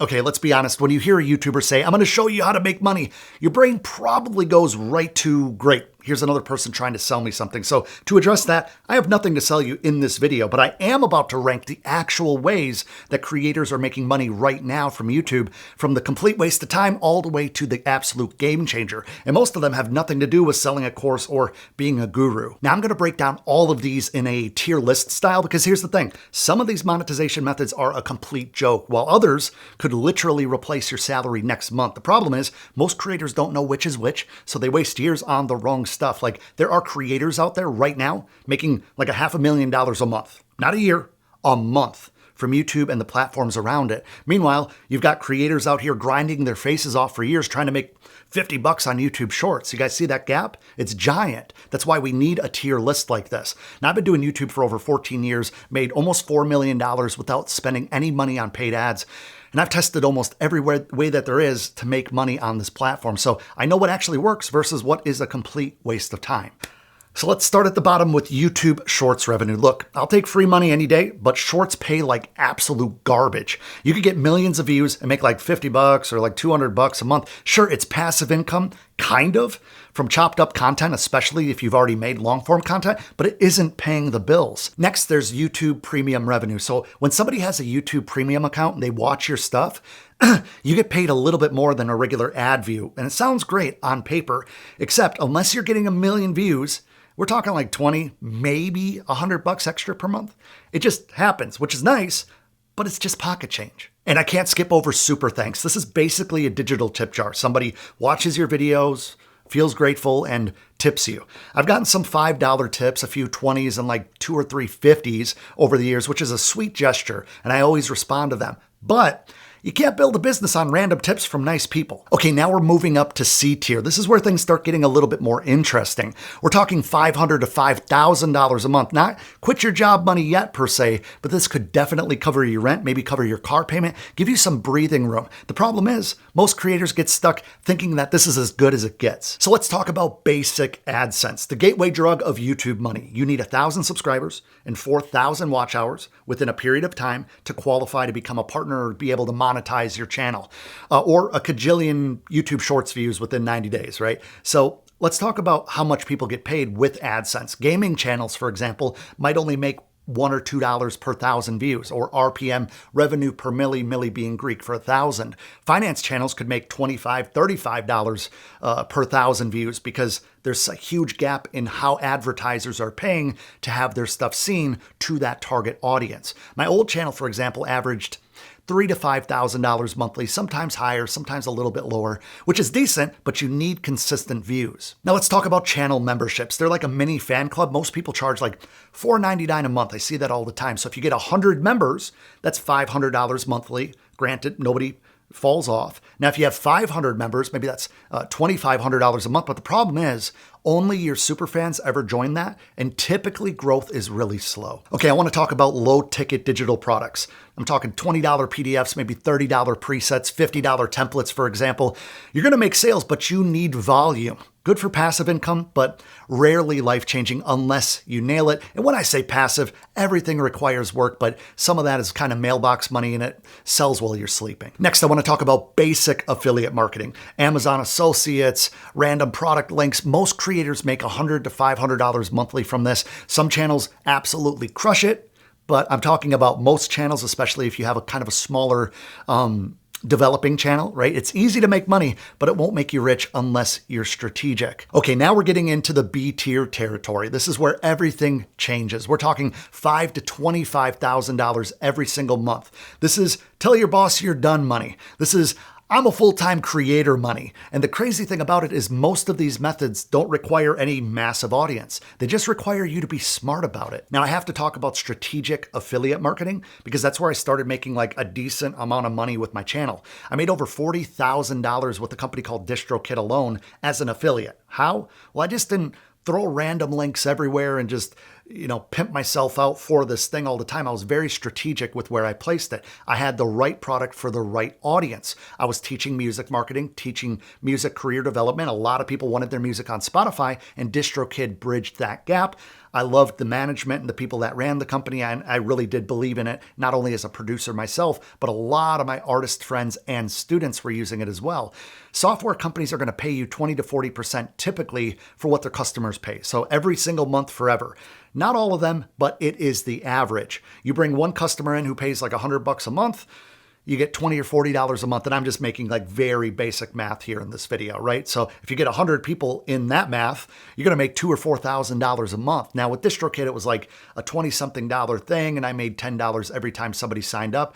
Okay, let's be honest. When you hear a YouTuber say, I'm going to show you how to make money, your brain probably goes right to, great, here's another person trying to sell me something. So to address that, I have nothing to sell you in this video, but I am about to rank the actual ways that creators are making money right now from YouTube, from the complete waste of time all the way to the absolute game changer. And most of them have nothing to do with selling a course or being a guru. Now I'm going to break down all of these in a tier list style, because here's the thing. Some of these monetization methods are a complete joke, while others could literally replace your salary next month. The problem is most creators don't know which is which, so they waste years on the wrong stuff. Like, there are creators out there right now making like $500,000 a month, not a year, a month, from YouTube and the platforms around it. Meanwhile, you've got creators out here grinding their faces off for years trying to make $50 on YouTube Shorts. You guys see that gap? It's giant. That's why we need a tier list like this. Now, I've been doing YouTube for over 14 years, made almost $4 million without spending any money on paid ads. And I've tested almost every way that there is to make money on this platform. So I know what actually works versus what is a complete waste of time. So let's start at the bottom with YouTube Shorts revenue. Look, I'll take free money any day, but Shorts pay like absolute garbage. You could get millions of views and make like $50 or like $200 a month. Sure, it's passive income, kind of, from chopped up content, especially if you've already made long form content, but it isn't paying the bills. Next, there's YouTube Premium revenue. So when somebody has a YouTube Premium account and they watch your stuff, you get paid a little bit more than a regular ad view. And it sounds great on paper, except unless you're getting 1 million views, we're talking like 20, maybe $100 extra per month. It just happens, which is nice, but it's just pocket change. And I can't skip over super thanks. This is basically a digital tip jar. Somebody watches your videos, feels grateful, and tips you. I've gotten some $5 tips, a few 20s, and like 2 or 3 50s over the years, which is a sweet gesture, and I always respond to them. But you can't build a business on random tips from nice people. Okay, now we're moving up to C tier. This is where things start getting a little bit more interesting. We're talking $500 to $5,000 a month. Not quit your job money yet per se, but this could definitely cover your rent, maybe cover your car payment, give you some breathing room. The problem is most creators get stuck thinking that this is as good as it gets. So let's talk about basic AdSense, the gateway drug of YouTube money. You need 1,000 subscribers and 4,000 watch hours within a period of time to qualify to become a partner or be able to monetize your channel, or a cajillion YouTube Shorts views within 90 days, right? So let's talk about how much people get paid with AdSense. Gaming channels, for example, might only make $1 or $2 per 1,000 views, or RPM, revenue per milli being Greek, for 1,000. Finance channels could make $25, $35 per 1,000 views, because there's a huge gap in how advertisers are paying to have their stuff seen to that target audience. My old channel, for example, averaged $3,000 to $5,000 monthly, sometimes higher, sometimes a little bit lower, which is decent, but you need consistent views. Now let's talk about channel memberships. They're like a mini fan club. Most people charge like $4.99 a month. I see that all the time. So if you get 100 members, that's $500 monthly. Granted, nobody falls off. Now, if you have 500 members, maybe that's $2,500 a month. But the problem is only your super fans ever join that, and typically growth is really slow. Okay, I want to talk about low ticket digital products. I'm talking $20 PDFs, maybe $30 presets, $50 templates, for example. You're going to make sales, but you need volume. Good for passive income, but rarely life-changing unless you nail it. And when I say passive, everything requires work, but some of that is kind of mailbox money and it sells while you're sleeping. Next, I want to talk about basic affiliate marketing. Amazon Associates, random product links. Most creators make $100 to $500 monthly from this. Some channels absolutely crush it, but I'm talking about most channels, especially if you have a kind of a smaller developing channel, right? It's easy to make money, but it won't make you rich unless you're strategic. Okay, now we're getting into the B tier territory. This is where everything changes. We're talking $5,000 to $25,000 every single month. This is tell your boss you're done money. This is I'm a full-time creator money. And the crazy thing about it is most of these methods don't require any massive audience. They just require you to be smart about it. Now, I have to talk about strategic affiliate marketing because that's where I started making like a decent amount of money with my channel. I made over $40,000 with a company called DistroKid alone as an affiliate. How? Well, I just didn't throw random links everywhere and just pimp myself out for this thing all the time. I was very strategic with where I placed it. I had the right product for the right audience. I was teaching music marketing, teaching music career development. A lot of people wanted their music on Spotify, and DistroKid bridged that gap. I loved the management and the people that ran the company, and I really did believe in it, not only as a producer myself, but a lot of my artist friends and students were using it as well. Software companies are going to pay you 20 to 40% typically for what their customers pay. So every single month forever. Not all of them, but it is the average. You bring one customer in who pays like $100 a month, you get $20 or $40 a month. And I'm just making like very basic math here in this video, right? So if you get 100 people in that math, you're going to make $2,000 or $4,000 a month. Now with DistroKid, it was like a 20-something dollar thing, and I made $10 every time somebody signed up.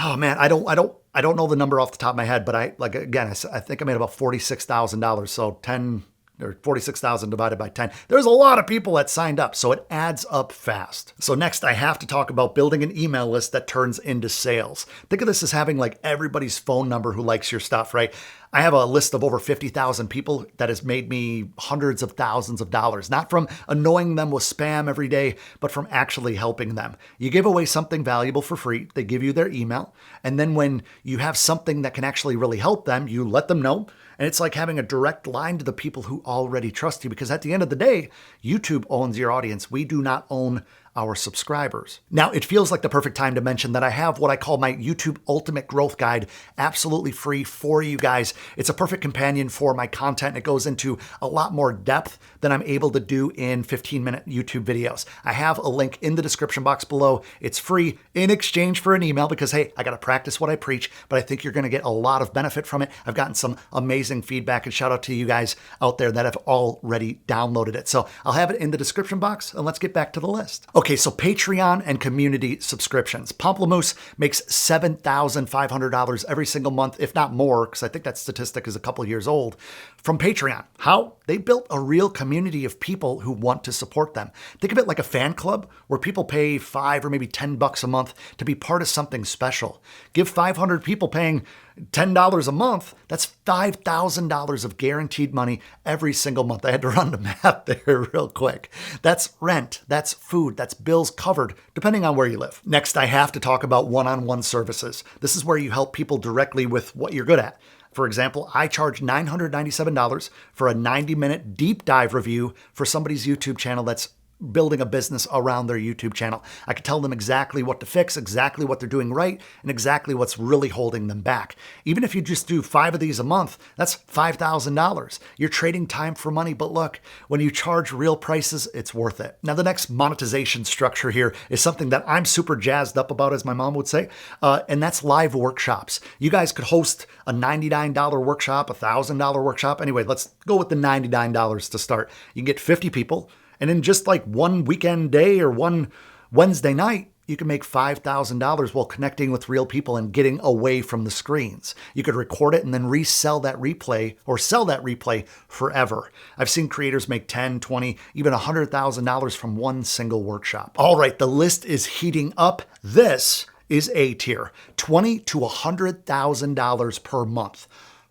Oh man, I don't know the number off the top of my head, but I think I made about $46,000. So 10 or 46,000 divided by 10. There's a lot of people that signed up, so it adds up fast. So next, I have to talk about building an email list that turns into sales. Think of this as having like everybody's phone number who likes your stuff, right? I have a list of over 50,000 people that has made me hundreds of thousands of dollars, not from annoying them with spam every day, but from actually helping them. You give away something valuable for free. They give you their email. And then when you have something that can actually really help them, you let them know. And it's like having a direct line to the people who already trust you, because at the end of the day, YouTube owns your audience. We do not own our subscribers. Now, it feels like the perfect time to mention that I have what I call my YouTube Ultimate Growth Guide, absolutely free for you guys. It's a perfect companion for my content. It goes into a lot more depth than I'm able to do in 15-minute YouTube videos. I have a link in the description box below. It's free in exchange for an email because, hey, I got to practice what I preach, but I think you're going to get a lot of benefit from it. I've gotten some amazing feedback, and shout out to you guys out there that have already downloaded it. So I'll have it in the description box, and let's get back to the list. Okay, so Patreon and community subscriptions. Pamplemousse makes $7,500 every single month, if not more, because I think that statistic is a couple years old, from Patreon. How? They built a real community of people who want to support them. Think of it like a fan club where people pay $5 or maybe $10 a month to be part of something special. Give 500 people paying $10 a month, that's $5,000 of guaranteed money every single month. I had to run the math there real quick. That's rent, that's food, that's bills covered, depending on where you live. Next, I have to talk about one-on-one services. This is where you help people directly with what you're good at. For example, I charge $997 for a 90-minute deep dive review for somebody's YouTube channel that's building a business around their YouTube channel. I can tell them exactly what to fix, exactly what they're doing right, and exactly what's really holding them back. Even if you just do 5 of these a month, that's $5,000. You're trading time for money, but look, when you charge real prices, it's worth it. Now, the next monetization structure here is something that I'm super jazzed up about, as my mom would say, and that's live workshops. You guys could host a $99 workshop, a $1,000 workshop. Anyway, let's go with the $99 to start. You can get 50 people, and in just like one weekend day or one Wednesday night, you can make $5,000 while connecting with real people and getting away from the screens. You could record it and then resell that replay or sell that replay forever. I've seen creators make $10, $20, even $100,000 from one single workshop. All right, the list is heating up. This is A tier, $20,000 to $100,000 per month.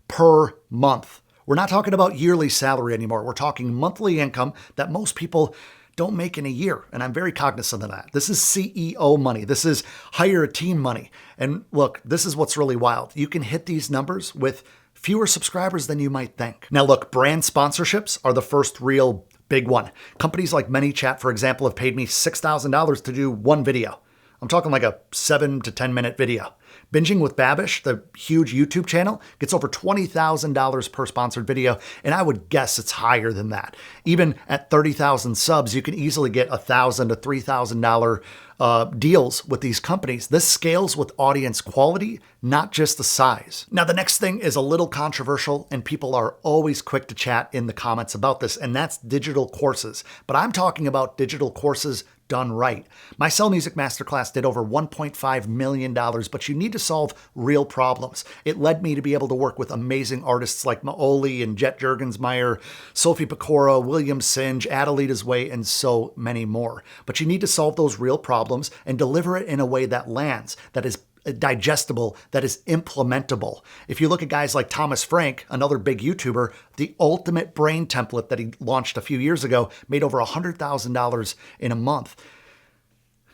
Per month. We're not talking about yearly salary anymore. We're talking monthly income that most people don't make in a year. And I'm very cognizant of that. This is CEO money. This is hire a team money. And look, this is what's really wild. You can hit these numbers with fewer subscribers than you might think. Now look, brand sponsorships are the first real big one. Companies like ManyChat, for example, have paid me $6,000 to do one video. I'm talking like a 7 to 10 minute video. Binging with Babish, the huge YouTube channel, gets over $20,000 per sponsored video, and I would guess it's higher than that. Even at 30,000 subs, you can easily get $1,000 to $3,000 deals with these companies. This scales with audience quality, not just the size. Now, the next thing is a little controversial, and people are always quick to chat in the comments about this, and that's digital courses. But I'm talking about digital courses done right. My Sell Music Masterclass did over $1.5 million, but you need to solve real problems. It led me to be able to work with amazing artists like Maoli and Jet Juergensmeyer, Sophie Pecora, William Singe, Adelita's Way, and so many more. But you need to solve those real problems and deliver it in a way that lands, that is digestible, that is implementable. If you look at guys like Thomas Frank, another big YouTuber, the ultimate brain template that he launched a few years ago made over $100,000 in a month.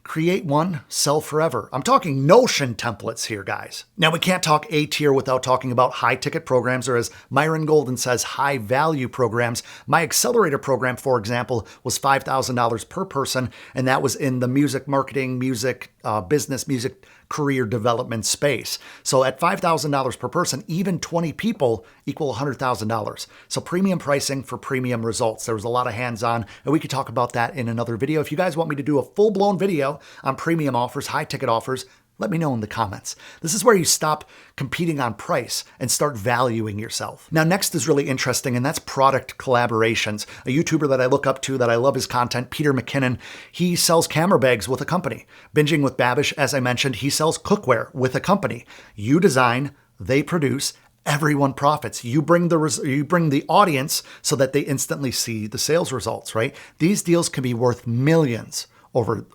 Create one, sell forever. I'm talking Notion templates here, guys. Now, we can't talk A tier without talking about high ticket programs, or as Myron Golden says, high value programs. My accelerator program, for example, was $5,000 per person, and that was in the music marketing, music business, music career development space. So at $5,000 per person, even 20 people equal $100,000. So premium pricing for premium results. There was a lot of hands-on, and we could talk about that in another video. If you guys want me to do a full-blown video on premium offers, high ticket offers, let me know in the comments. This is where you stop competing on price and start valuing yourself. Now, next is really interesting, and that's product collaborations. A YouTuber that I look up to, that I love his content, Peter McKinnon, he sells camera bags with a company. Binging with Babish, as I mentioned, he sells cookware with a company. You design, they produce, everyone profits. You bring the audience so that they instantly see the sales results, right? These deals can be worth millions over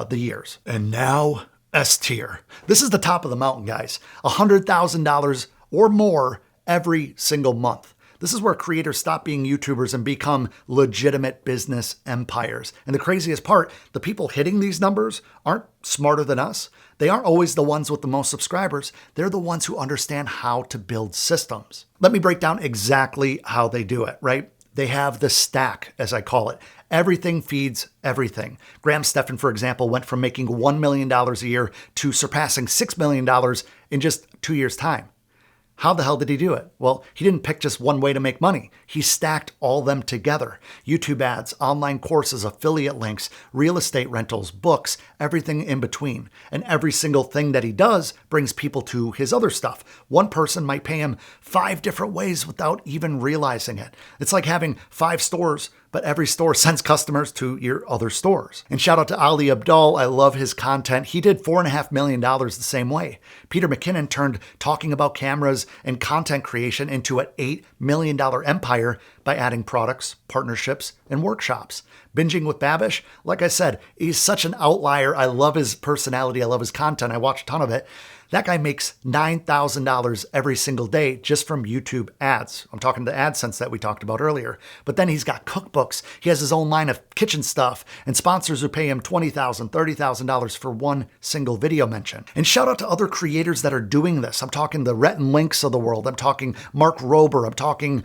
the years. And now, S tier. This is the top of the mountain, guys. $100,000 or more every single month. This is where creators stop being YouTubers and become legitimate business empires. And the craziest part, the people hitting these numbers aren't smarter than us. They aren't always the ones with the most subscribers. They're the ones who understand how to build systems. Let me break down exactly how they do it, right? They have the stack, as I call it. Everything feeds everything. Graham Stephan, for example, went from making $1 million a year to surpassing $6 million in just 2 years' time. How the hell did he do it? Well, he didn't pick just one way to make money. He stacked all them together. YouTube ads, online courses, affiliate links, real estate rentals, books, everything in between. And every single thing that he does brings people to his other stuff. One person might pay him 5 different ways without even realizing it. It's like having 5 stores, but every store sends customers to your other stores. And shout out to Ali Abdal. I love his content. He did $4.5 million the same way. Peter McKinnon turned talking about cameras and content creation into an $8 million empire by adding products, partnerships, and workshops. Binging with Babish, like I said, he's such an outlier. I love his personality. I love his content. I watch a ton of it. That guy makes $9,000 every single day just from YouTube ads. I'm talking to AdSense that we talked about earlier. But then he's got cookbooks. He has his own line of kitchen stuff and sponsors who pay him $20,000, $30,000 for one single video mention. And shout out to other creators that are doing this. I'm talking the Rhett and Links of the world. I'm talking Mark Rober. I'm talking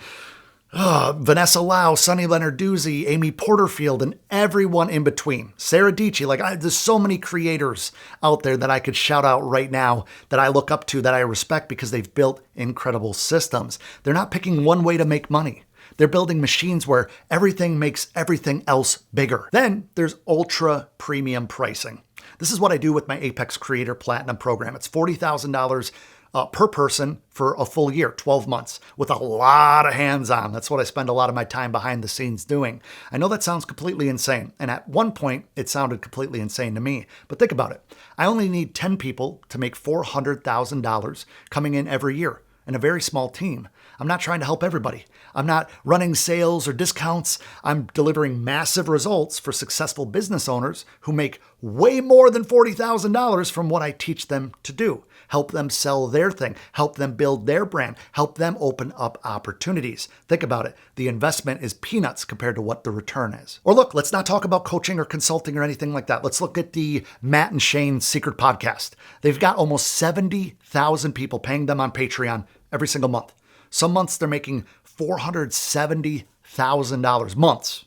Vanessa Lau, Sonny Leonarduzzi, Amy Porterfield, and everyone in between. Sarah Dietschy, there's so many creators out there that I could shout out right now that I look up to, that I respect because they've built incredible systems. They're not picking one way to make money. They're building machines where everything makes everything else bigger. Then there's ultra premium pricing. This is what I do with my Apex Creator Platinum program. It's $40,000 per person for a full year, 12 months, with a lot of hands-on. That's what I spend a lot of my time behind the scenes doing. I know that sounds completely insane, and at one point, it sounded completely insane to me. But think about it. I only need 10 people to make $400,000 coming in every year, and a very small team. I'm not trying to help everybody. I'm not running sales or discounts. I'm delivering massive results for successful business owners who make way more than $40,000 from what I teach them to do. Help them sell their thing, help them build their brand, help them open up opportunities. Think about it. The investment is peanuts compared to what the return is. Or look, let's not talk about coaching or consulting or anything like that. Let's look at the Matt and Shane Secret Podcast. They've got almost 70,000 people paying them on Patreon every single month. Some months they're making $470,000 months.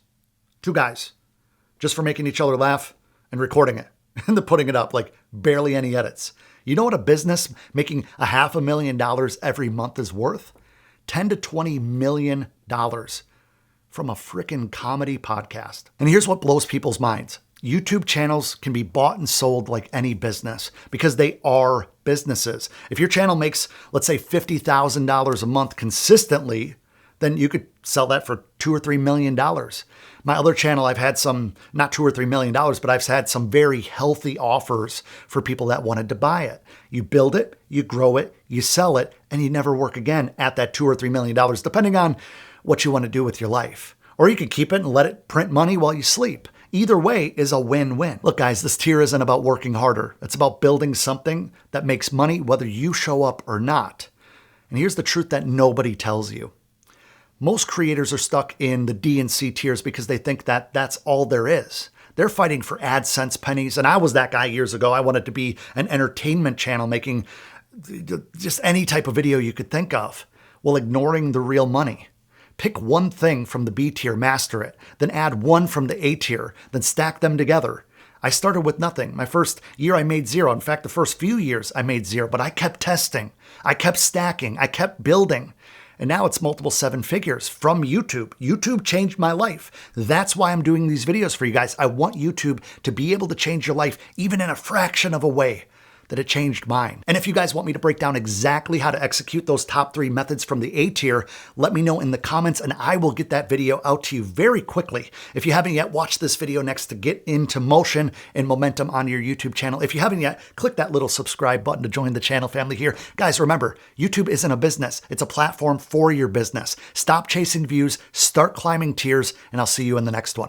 2 guys, just for making each other laugh and recording it and then putting it up, like barely any edits. You know what a business making $500,000 every month is worth? $10 to $20 million from a freaking comedy podcast. And here's what blows people's minds. YouTube channels can be bought and sold like any business because they are businesses. If your channel makes, let's say, $50,000 a month consistently, then you could sell that for $2 or $3 million. My other channel, I've had some, not $2 or $3 million, but I've had some very healthy offers for people that wanted to buy it. You build it, you grow it, you sell it, and you never work again at that $2 or $3 million, depending on what you want to do with your life. Or you could keep it and let it print money while you sleep. Either way is a win-win. Look, guys, this tier isn't about working harder. It's about building something that makes money whether you show up or not. And here's the truth that nobody tells you. Most creators are stuck in the D and C tiers because they think that that's all there is. They're fighting for AdSense pennies, and I was that guy years ago. I wanted to be an entertainment channel making just any type of video you could think of while ignoring the real money. Pick one thing from the B tier, master it, then add one from the A tier, then stack them together. I started with nothing. My first year I made zero. In fact, the first few years I made zero, but I kept testing. I kept stacking. I kept building. And now it's multiple seven figures from YouTube. YouTube changed my life. That's why I'm doing these videos for you guys. I want YouTube to be able to change your life even in a fraction of a way that it changed mine. And if you guys want me to break down exactly how to execute those top 3 methods from the A tier, let me know in the comments and I will get that video out to you very quickly. If you haven't yet, watch this video next to get into motion and momentum on your YouTube channel. If you haven't yet, click that little subscribe button to join the channel family here. Guys, remember, YouTube isn't a business. It's a platform for your business. Stop chasing views, start climbing tiers, and I'll see you in the next one.